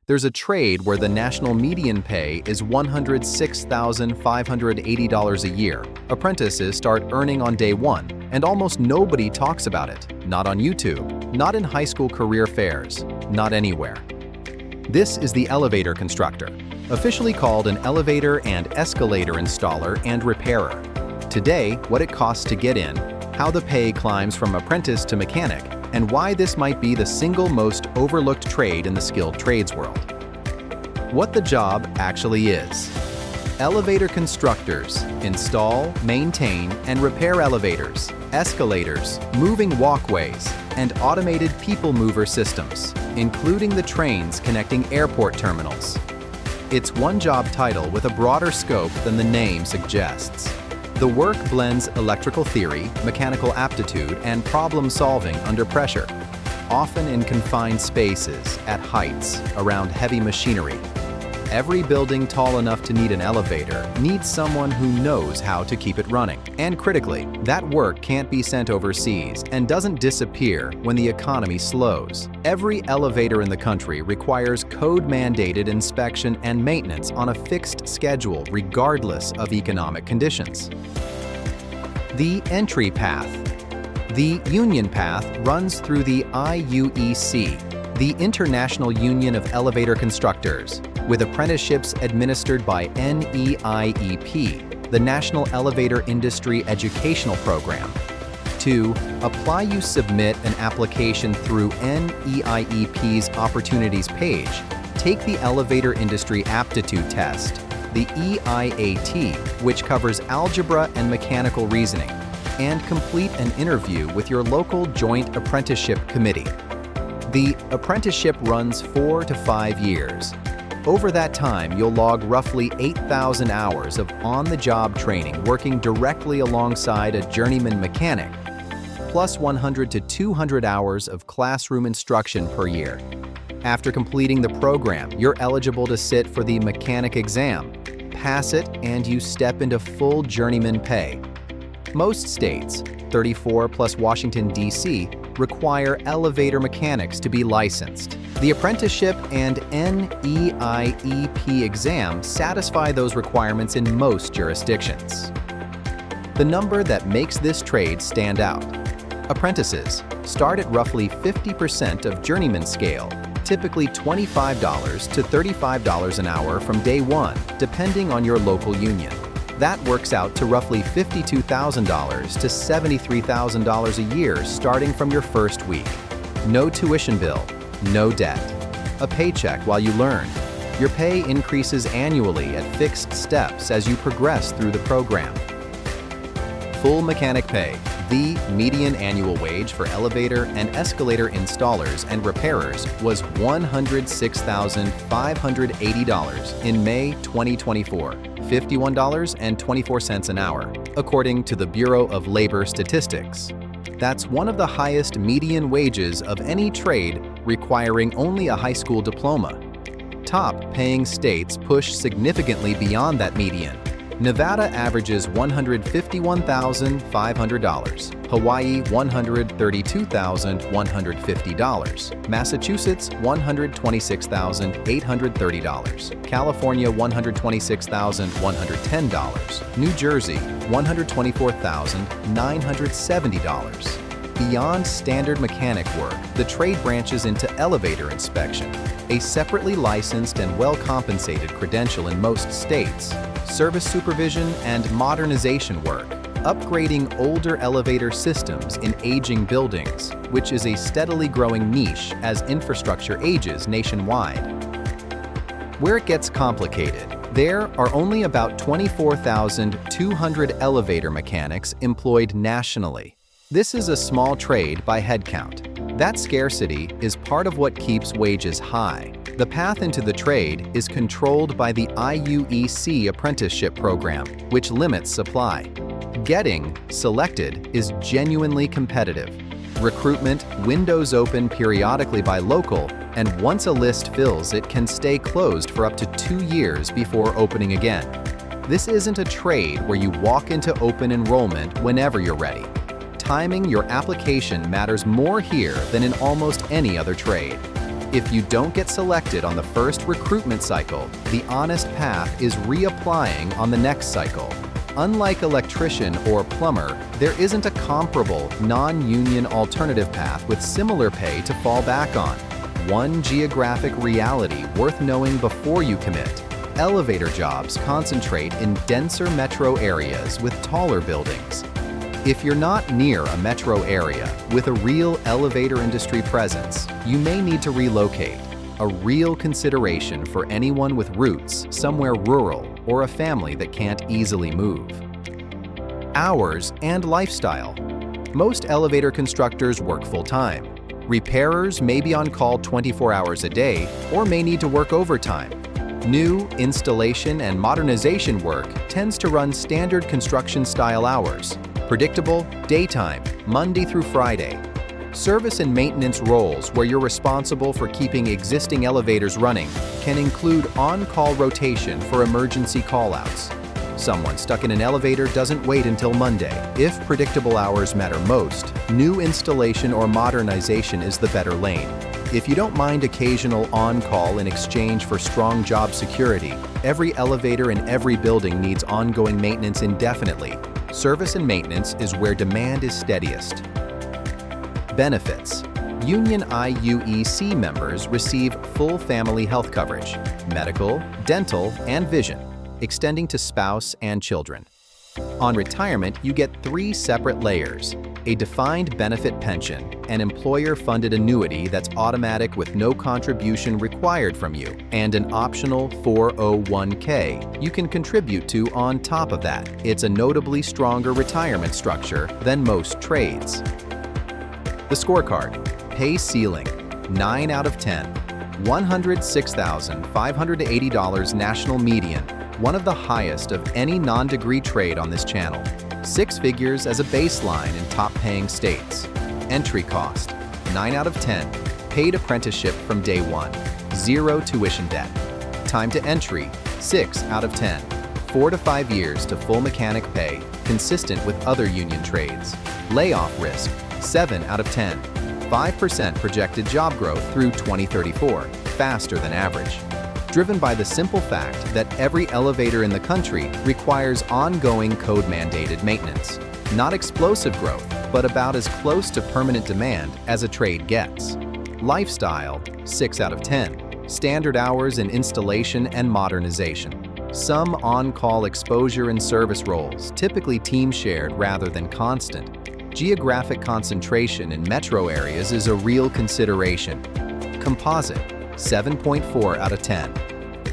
There's a trade where the national median pay is $106,580 a year. Apprentices start earning on day one, and almost nobody talks about it. Not on YouTube, not in high school career fairs, not anywhere. This is the elevator constructor, officially called an elevator and escalator installer and repairer. Today, what it costs to get in, how the pay climbs from apprentice to mechanic, and why this might be the single most overlooked trade in the skilled trades world. What the job actually is. Elevator constructors install, maintain, and repair elevators, escalators, moving walkways, and automated people mover systems, including the trains connecting airport terminals. It's one job title with a broader scope than the name suggests. The work blends electrical theory, mechanical aptitude, and problem solving under pressure, often in confined spaces at heights around heavy machinery. Every building tall enough to need an elevator needs someone who knows how to keep it running. And critically, that work can't be sent overseas and doesn't disappear when the economy slows. Every elevator in the country requires code-mandated inspection and maintenance on a fixed schedule regardless of economic conditions. The entry path. The union path runs through the IUEC, the International Union of Elevator Constructors, with apprenticeships administered by NEIEP, the National Elevator Industry Educational Program. To apply, you submit an application through NEIEP's Opportunities page, take the Elevator Industry Aptitude Test, the EIAT, which covers algebra and mechanical reasoning, and complete an interview with your local joint apprenticeship committee. The apprenticeship runs 4 to 5 years. Over that time, you'll log roughly 8,000 hours of on-the-job training working directly alongside a journeyman mechanic, plus 100 to 200 hours of classroom instruction per year. After completing the program, you're eligible to sit for the mechanic exam. Pass it, and you step into full journeyman pay. Most states, 34 plus Washington, D.C., require elevator mechanics to be licensed. The apprenticeship and NEIEP exam satisfy those requirements in most jurisdictions. The number that makes this trade stand out. Apprentices start at roughly 50% of journeyman scale, typically $25 to $35 an hour from day one, depending on your local union. That works out to roughly $52,000 to $73,000 a year starting from your first week. No tuition bill, no debt. A paycheck while you learn. Your pay increases annually at fixed steps as you progress through the program. Full mechanic pay. The median annual wage for elevator and escalator installers and repairers was $106,580 in May 2024, $51.24 an hour, according to the Bureau of Labor Statistics. That's one of the highest median wages of any trade requiring only a high school diploma. Top-paying states push significantly beyond that median. Nevada averages $151,500, Hawaii $132,150, Massachusetts $126,830, California $126,110, New Jersey $124,970. Beyond standard mechanic work, the trade branches into elevator inspection, a separately licensed and well-compensated credential in most states, service supervision and modernization work, upgrading older elevator systems in aging buildings, which is a steadily growing niche as infrastructure ages nationwide. Where it gets complicated, there are only about 24,200 elevator mechanics employed nationally. This is a small trade by headcount. That scarcity is part of what keeps wages high. The path into the trade is controlled by the IUEC apprenticeship program, which limits supply. Getting selected is genuinely competitive. Recruitment windows open periodically by local, and once a list fills, it can stay closed for up to 2 years before opening again. This isn't a trade where you walk into open enrollment whenever you're ready. Timing your application matters more here than in almost any other trade. If you don't get selected on the first recruitment cycle, the honest path is reapplying on the next cycle. Unlike electrician or plumber, there isn't a comparable, non-union alternative path with similar pay to fall back on. One geographic reality worth knowing before you commit. Elevator jobs concentrate in denser metro areas with taller buildings. If you're not near a metro area with a real elevator industry presence, you may need to relocate, a real consideration for anyone with roots somewhere rural or a family that can't easily move. Hours and lifestyle. Most elevator constructors work full-time. Repairers may be on call 24 hours a day or may need to work overtime. New installation and modernization work tends to run standard construction-style hours. Predictable, daytime, Monday through Friday. Service and maintenance roles where you're responsible for keeping existing elevators running can include on-call rotation for emergency call-outs. Someone stuck in an elevator doesn't wait until Monday. If predictable hours matter most, new installation or modernization is the better lane. If you don't mind occasional on-call in exchange for strong job security, every elevator in every building needs ongoing maintenance indefinitely. Service and maintenance is where demand is steadiest. Benefits. Union IUEC members receive full family health coverage, medical, dental, and vision, extending to spouse and children. On retirement, you get 3 separate layers: a defined benefit pension, an employer-funded annuity that's automatic with no contribution required from you, and an optional 401k you can contribute to on top of that. It's a notably stronger retirement structure than most trades. The scorecard. Pay ceiling, 9 out of 10. $106,580 national median, one of the highest of any non-degree trade on this channel. 6 figures as a baseline in top-paying states. Entry cost, 9 out of 10. Paid apprenticeship from day 1. 0 tuition debt. Time to entry, 6 out of 10. 4 to 5 years to full mechanic pay, consistent with other union trades. Layoff risk, 7 out of 10. 5% projected job growth through 2034, faster than average. Driven by the simple fact that every elevator in the country requires ongoing code-mandated maintenance. Not explosive growth, but about as close to permanent demand as a trade gets. Lifestyle, 6 out of 10. Standard hours in installation and modernization. Some on-call exposure and service roles, typically team-shared rather than constant. Geographic concentration in metro areas is a real consideration. Composite, 7.4 out of 10.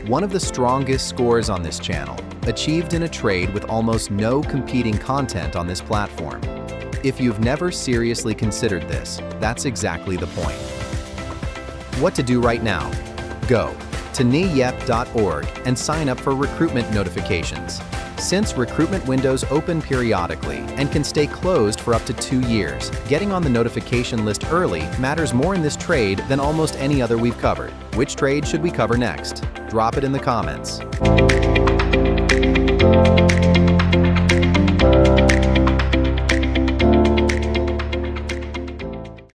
One of the strongest scores on this channel, achieved in a trade with almost no competing content on this platform. If you've never seriously considered this, that's exactly the point. What to do right now? Go to NEIEP.org and sign up for recruitment notifications. Since recruitment windows open periodically and can stay closed for up to 2 years, getting on the notification list early matters more in this trade than almost any other we've covered. Which trade should we cover next? Drop it in the comments.